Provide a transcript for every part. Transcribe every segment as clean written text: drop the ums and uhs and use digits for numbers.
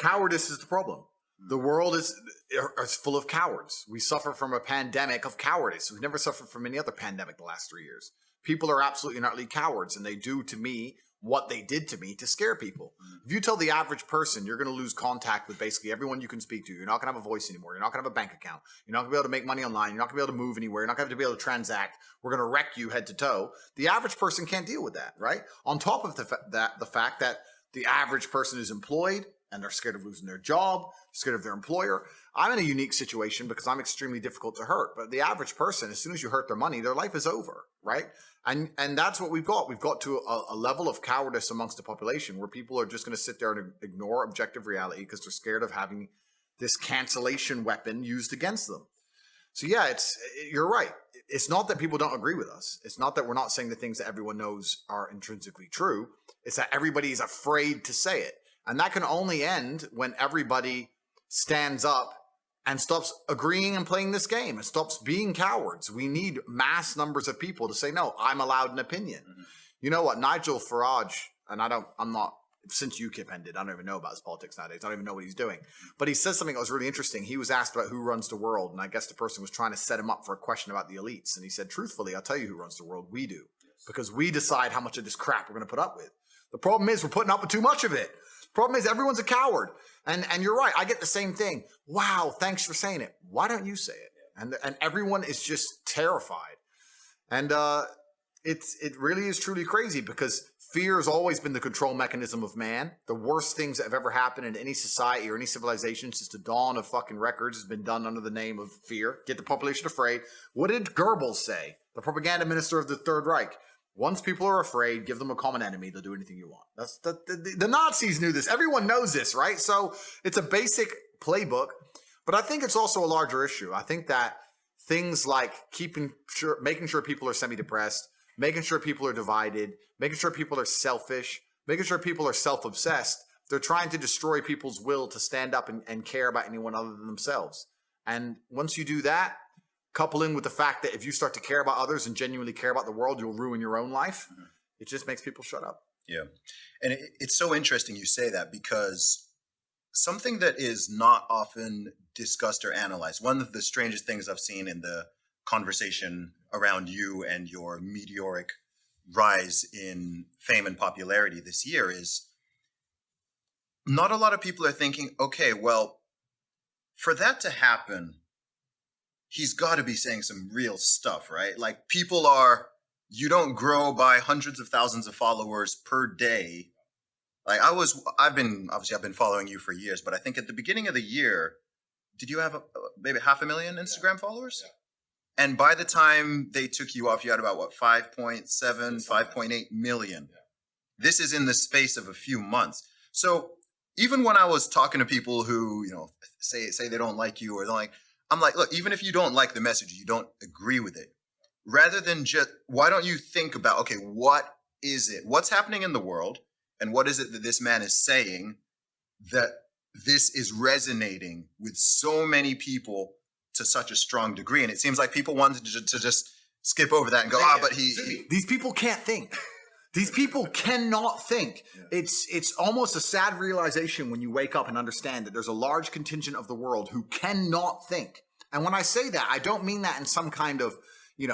Cowardice is the problem. The world is full of cowards. We suffer from a pandemic of cowardice. We've never suffered from any other pandemic the last 3 years. People are absolutely and utterly cowards, and they do to me what they did to me to scare people. If you tell the average person you're going to lose contact with basically everyone you can speak to, you're not going to have a voice anymore, you're not going to have a bank account, you're not going to be able to make money online, you're not going to be able to move anywhere, you're not going to be able to transact, we're going to wreck you head to toe, the average person can't deal with that, right? On top of the fact that the average person is employed and they're scared of losing their job, scared of their employer. I'm in a unique situation because I'm extremely difficult to hurt. But the average person, as soon as you hurt their money, their life is over, right? And that's what we've got. We've got to a level of cowardice amongst the population where people are just going to sit there and ignore objective reality because they're scared of having this cancellation weapon used against them. So yeah, you're right. It's not that people don't agree with us. It's not that we're not saying the things that everyone knows are intrinsically true. It's that everybody is afraid to say it. And that can only end when everybody stands up and stops agreeing and playing this game and stops being cowards. We need mass numbers of people to say, no, I'm allowed an opinion. Mm-hmm. You know what? Nigel Farage, and since UKIP ended, I don't even know about his politics nowadays. I don't even know what he's doing. But he said something that was really interesting. He was asked about who runs the world. And I guess the person was trying to set him up for a question about the elites. And he said, truthfully, I'll tell you who runs the world. We do. Yes. Because we decide how much of this crap we're going to put up with. The problem is we're putting up with too much of it. Problem is everyone's a coward. And you're right. I get the same thing. Wow, thanks for saying it. Why don't you say it? And everyone is just terrified. And it really is truly crazy because fear has always been the control mechanism of man. The worst things that have ever happened in any society or any civilization since the dawn of fucking records has been done under the name of fear. Get the population afraid. What did Goebbels say? The propaganda minister of the Third Reich. Once people are afraid, give them a common enemy. They'll do anything you want. That's the Nazis knew this. Everyone knows this, right? So it's a basic playbook, but I think it's also a larger issue. I think that things like making sure people are semi-depressed, making sure people are divided, making sure people are selfish, making sure people are self-obsessed. They're trying to destroy people's will to stand up and care about anyone other than themselves. And once you do that, couple in with the fact that if you start to care about others and genuinely care about the world, you'll ruin your own life. Mm-hmm. It just makes people shut up. Yeah. And it's so interesting you say that because something that is not often discussed or analyzed, one of the strangest things I've seen in the conversation around you and your meteoric rise in fame and popularity this year is not a lot of people are thinking, okay, well, for that to happen, he's got to be saying some real stuff, right? Like you don't grow by hundreds of thousands of followers per day. Like I've been following you for years, but I think at the beginning of the year, did you have maybe 500,000 Instagram followers? Yeah. And by the time they took you off, you had about 5.7, 5.8 million. Yeah. This is in the space of a few months. So even when I was talking to people who, say they don't like you or don't like, I'm like, look, even if you don't like the message, you don't agree with it, rather than why don't you think about, okay, what is it? What's happening in the world? And what is it that this man is saying that this is resonating with so many people to such a strong degree? And it seems like people wanted to just skip over that and go, but these people can't think. These people cannot think. Yeah. It's almost a sad realization when you wake up and understand that there's a large contingent of the world who cannot think. And when I say that, I don't mean that in some kind of,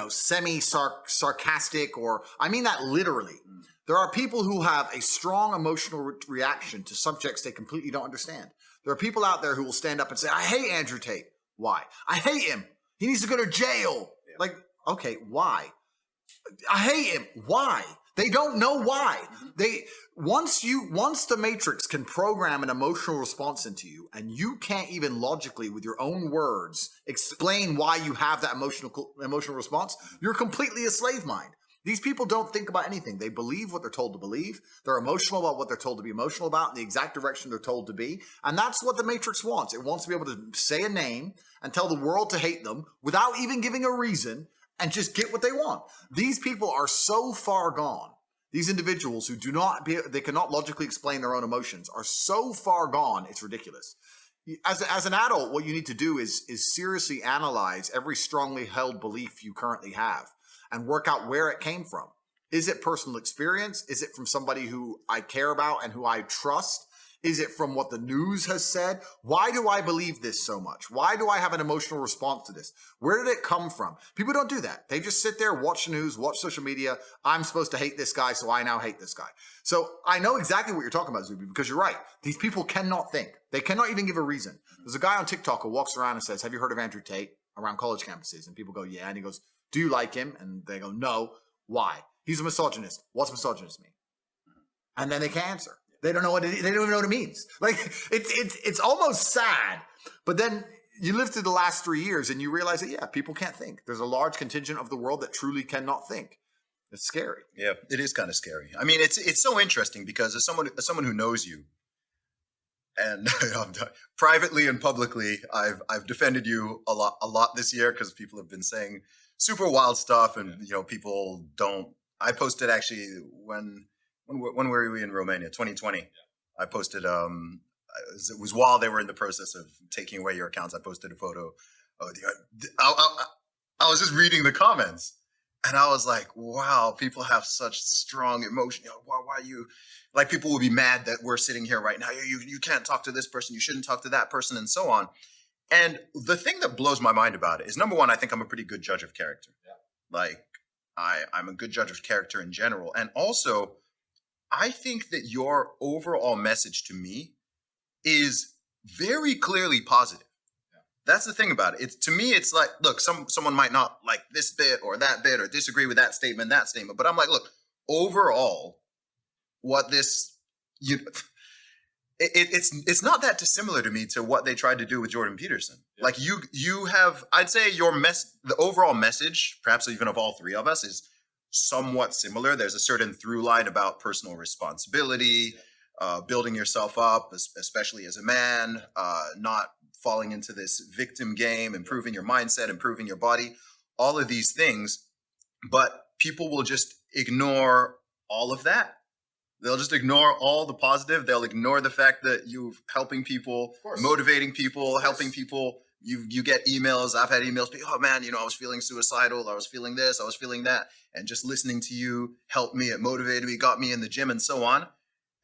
semi-sarcastic I mean that literally. Mm. There are people who have a strong emotional reaction to subjects they completely don't understand. There are people out there who will stand up and say, I hate Andrew Tate. Why? I hate him. He needs to go to jail. Yeah. Like, okay, why? I hate him. Why? They don't know why. Once the Matrix can program an emotional response into you, and you can't even logically, with your own words, explain why you have that emotional response, you're completely a slave mind. These people don't think about anything. They believe what they're told to believe. They're emotional about what they're told to be emotional about, in the exact direction they're told to be. And that's what the Matrix wants. It wants to be able to say a name and tell the world to hate them without even giving a reason, and just get what they want. These people are so far gone. These individuals who they cannot logically explain their own emotions are so far gone, it's ridiculous. As an adult, what you need to do is seriously analyze every strongly held belief you currently have and work out where it came from. Is it personal experience? Is it from somebody who I care about and who I trust? Is it from what the news has said? Why do I believe this so much? Why do I have an emotional response to this? Where did it come from? People don't do that. They just sit there, watch the news, watch social media. I'm supposed to hate this guy, so I now hate this guy. So I know exactly what you're talking about, Zuby, because you're right. These people cannot think. They cannot even give a reason. There's a guy on TikTok who walks around and says, have you heard of Andrew Tate around college campuses? And people go, yeah. And he goes, do you like him? And they go, no. Why? He's a misogynist. What's misogynist mean? And then they can't answer. They don't know what they don't even know what it means. Like it's almost sad. But then you live through the last 3 years and you realize that, yeah, people can't think. There's a large contingent of the world that truly cannot think. It's scary. Yeah, it is kind of scary. I mean, it's so interesting because as someone who knows you, and privately and publicly, I've defended you a lot this year because people have been saying super wild stuff, and people don't. I posted actually when were we in Romania? 2020. Yeah. I posted. It was while they were in the process of taking away your accounts. I posted a photo. I was just reading the comments, and I was like, "Wow, people have such strong emotion. Why you?" Like, people will be mad that we're sitting here right now. You can't talk to this person. You shouldn't talk to that person, and so on. And the thing that blows my mind about it is, number one, I think I'm a pretty good judge of character. Yeah. Like, I'm a good judge of character in general. And also, I think that your overall message to me is very clearly positive. Yeah. That's the thing about it. To me, it's like, look, someone might not like this bit or that bit or disagree with that statement, but I'm like, look, overall, what this it's not that dissimilar to me to what they tried to do with Jordan Peterson. Yeah. Like you have, I'd say the overall message, perhaps even of all three of us, is somewhat similar. There's a certain through line about personal responsibility, building yourself up, especially as a man, not falling into this victim game, improving your mindset, improving your body, all of these things. But people will just ignore all of that. They'll just ignore all the positive. They'll ignore the fact that you're helping people, motivating people, helping people. You get emails. I've had emails. Oh man, I was feeling suicidal. I was feeling this. I was feeling that. And just listening to you helped me. It motivated me, got me in the gym, and so on.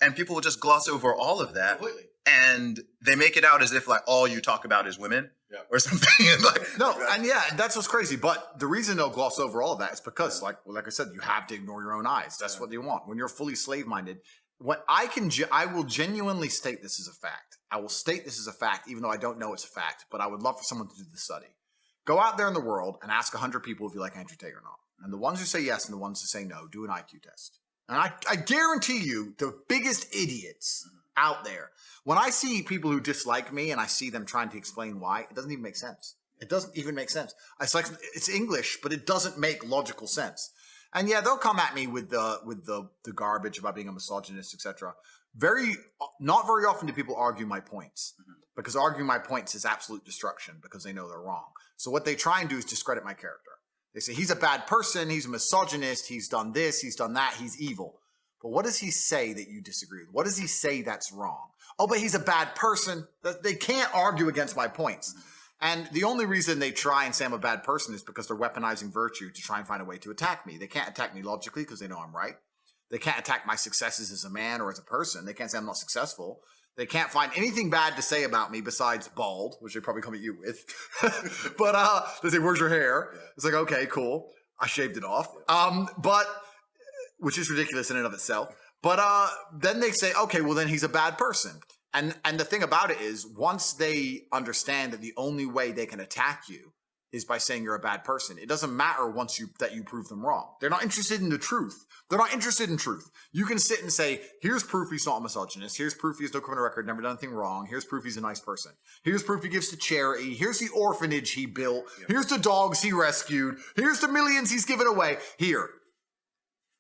And people will just gloss over all of that. Completely. And they make it out as if like all you talk about is women. Yeah. Or something. That's what's crazy. But the reason they'll gloss over all of that is because, like I said, you have to ignore your own eyes. That's what they want. When you're fully slave-minded, what I will genuinely state this as a fact. I will state this as a fact, even though I don't know it's a fact. But I would love for someone to do the study. Go out there in the world and ask 100 people if you like Andrew Tate or not. And the ones who say yes and the ones who say no, do an IQ test. And I guarantee you, the biggest idiots out there, when I see people who dislike me and I see them trying to explain why, it doesn't even make sense. It doesn't even make sense. It's like, it's English, but it doesn't make logical sense. And yeah, they'll come at me with the garbage about being a misogynist, etc. Not very often do people argue my points, because arguing my points is absolute destruction because they know they're wrong. So what they try and do is discredit my character. They say he's a bad person, he's a misogynist, he's done this, he's done that, he's evil. But what does he say that you disagree with? What does he say that's wrong? Oh, but he's a bad person. They can't argue against my points. And the only reason they try and say I'm a bad person is because they're weaponizing virtue to try and find a way to attack me. They can't attack me logically because they know I'm right. They can't attack my successes as a man or as a person. They can't say I'm not successful. They can't find anything bad to say about me besides bald, which they probably come at you with. But they say, where's your hair? Yeah. It's like, okay, cool. I shaved it off. Which is ridiculous in and of itself. But then they say, okay, well, then he's a bad person. And the thing about it is, once they understand that the only way they can attack you is by saying you're a bad person, it doesn't matter that you prove them wrong. They're not interested in the truth. They're not interested in truth. You can sit and say, here's proof he's not a misogynist. Here's proof he has no criminal record, never done anything wrong. Here's proof he's a nice person. Here's proof he gives to charity. Here's the orphanage he built. Yeah. Here's the dogs he rescued. Here's the millions he's given away. Here.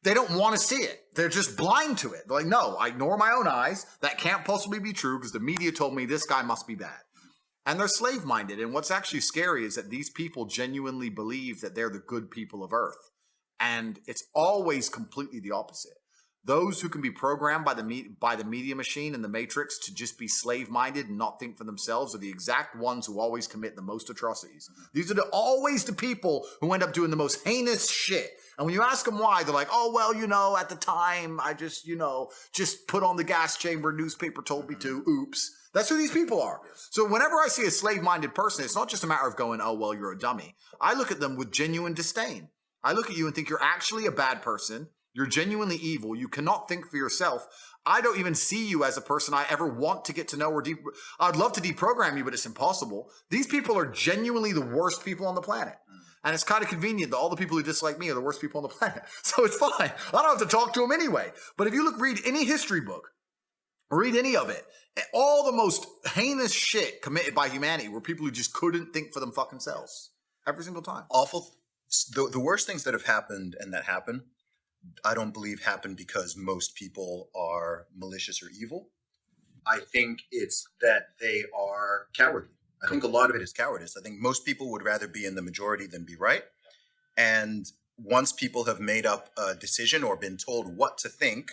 They don't want to see it. They're just blind to it. They're like, no, I ignore my own eyes. That can't possibly be true because the media told me this guy must be bad. And they're slave-minded. And what's actually scary is that these people genuinely believe that they're the good people of Earth. And it's always completely the opposite. those who can be programmed by the media machine and the matrix to just be slave-minded and not think for themselves are the exact ones who always commit the most atrocities. These are always the people who end up doing the most heinous shit. And when you ask them why, they're like, oh, well, at the time, I just, just put on the gas chamber, newspaper told me to, oops. That's who these people are. So whenever I see a slave-minded person, it's not just a matter of going, oh, well, you're a dummy. I look at them with genuine disdain. I look at you and think you're actually a bad person. You're genuinely evil. You cannot think for yourself. I don't even see you as a person I ever want to get to know or I'd love to deprogram you, but it's impossible. These people are genuinely the worst people on the planet. And it's kind of convenient that all the people who dislike me are the worst people on the planet. So it's fine. I don't have to talk to them anyway. But if you read any history book, read any of it, all the most heinous shit committed by humanity were people who just couldn't think for them fucking selves. Every single time. Awful. The worst things that have happened and that happen, I don't believe happen because most people are malicious or evil. I think it's that they are cowardly. I think a lot of it is cowardice. I think most people would rather be in the majority than be right. And once people have made up a decision or been told what to think,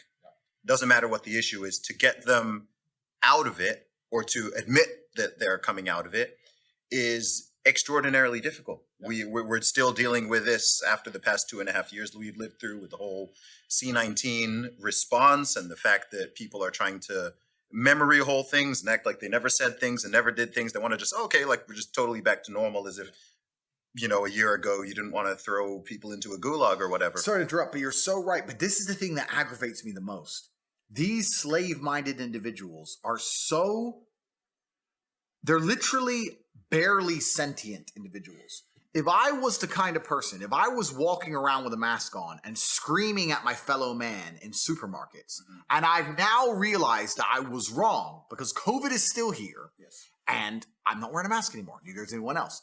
doesn't matter what the issue is, to get them out of it or to admit that they're coming out of it is extraordinarily difficult. We're still dealing with this after the past 2.5 years that we've lived through with the whole C-19 response and the fact that people are trying to memory hole things and act like they never said things and never did things. They want to just, okay, like we're just totally back to normal as if, a year ago you didn't want to throw people into a gulag or whatever. Sorry to interrupt, but you're so right. But this is the thing that aggravates me the most. These slave-minded individuals are they're literally barely sentient individuals. If I was the kind of person, if I was walking around with a mask on and screaming at my fellow man in supermarkets, and I've now realized that I was wrong because COVID is still here, and I'm not wearing a mask anymore, neither is anyone else,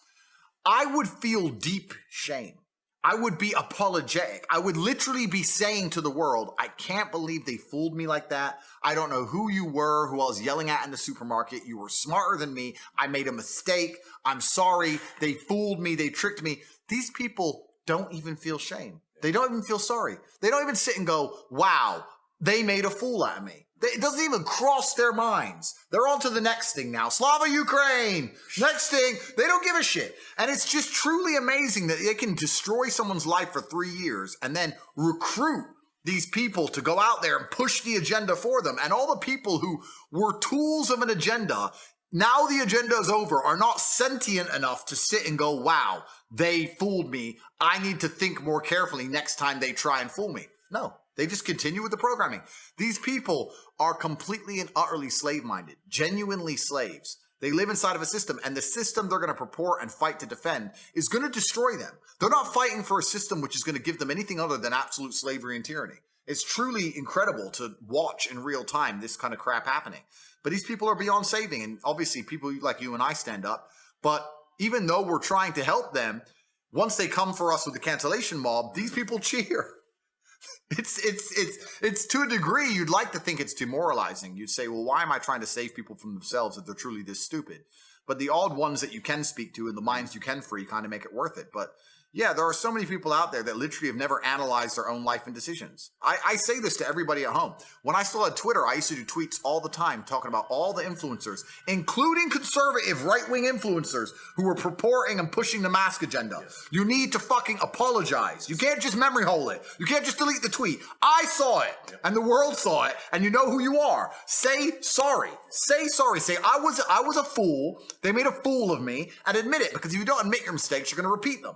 I would feel deep shame. I would be apologetic. I would literally be saying to the world, I can't believe they fooled me like that. I don't know who you were, who I was yelling at in the supermarket. You were smarter than me. I made a mistake. I'm sorry. They fooled me. They tricked me. These people don't even feel shame. They don't even feel sorry. They don't even sit and go, wow, they made a fool out of me. It doesn't even cross their minds. They're on to the next thing now. Slava Ukraine. Next thing. They don't give a shit. And it's just truly amazing that they can destroy someone's life for 3 years and then recruit these people to go out there and push the agenda for them. And all the people who were tools of an agenda, now the agenda is over, are not sentient enough to sit and go, wow, they fooled me. I need to think more carefully next time they try and fool me. No. They just continue with the programming. These people are completely and utterly slave-minded, genuinely slaves. They live inside of a system, and the system they're going to purport and fight to defend is going to destroy them. They're not fighting for a system which is going to give them anything other than absolute slavery and tyranny. It's truly incredible to watch in real time this kind of crap happening. But these people are beyond saving, and obviously people like you and I stand up. But even though we're trying to help them, once they come for us with the cancellation mob, these people cheer. It's to a degree you'd like to think it's demoralizing. You'd say, well, why am I trying to save people from themselves if they're truly this stupid? But the odd ones that you can speak to and the minds you can free kind of make it worth it. But yeah, there are so many people out there that literally have never analyzed their own life and decisions. I say this to everybody at home. When I still had Twitter, I used to do tweets all the time talking about all the influencers, including conservative right-wing influencers who were purporting and pushing the mask agenda. Yes. You need to fucking apologize. You can't just memory hole it. You can't just delete the tweet. I saw it, and the world saw it, and you know who you are. Say sorry. Say sorry. Say, I was a fool. They made a fool of me, and admit it, because if you don't admit your mistakes, you're going to repeat them.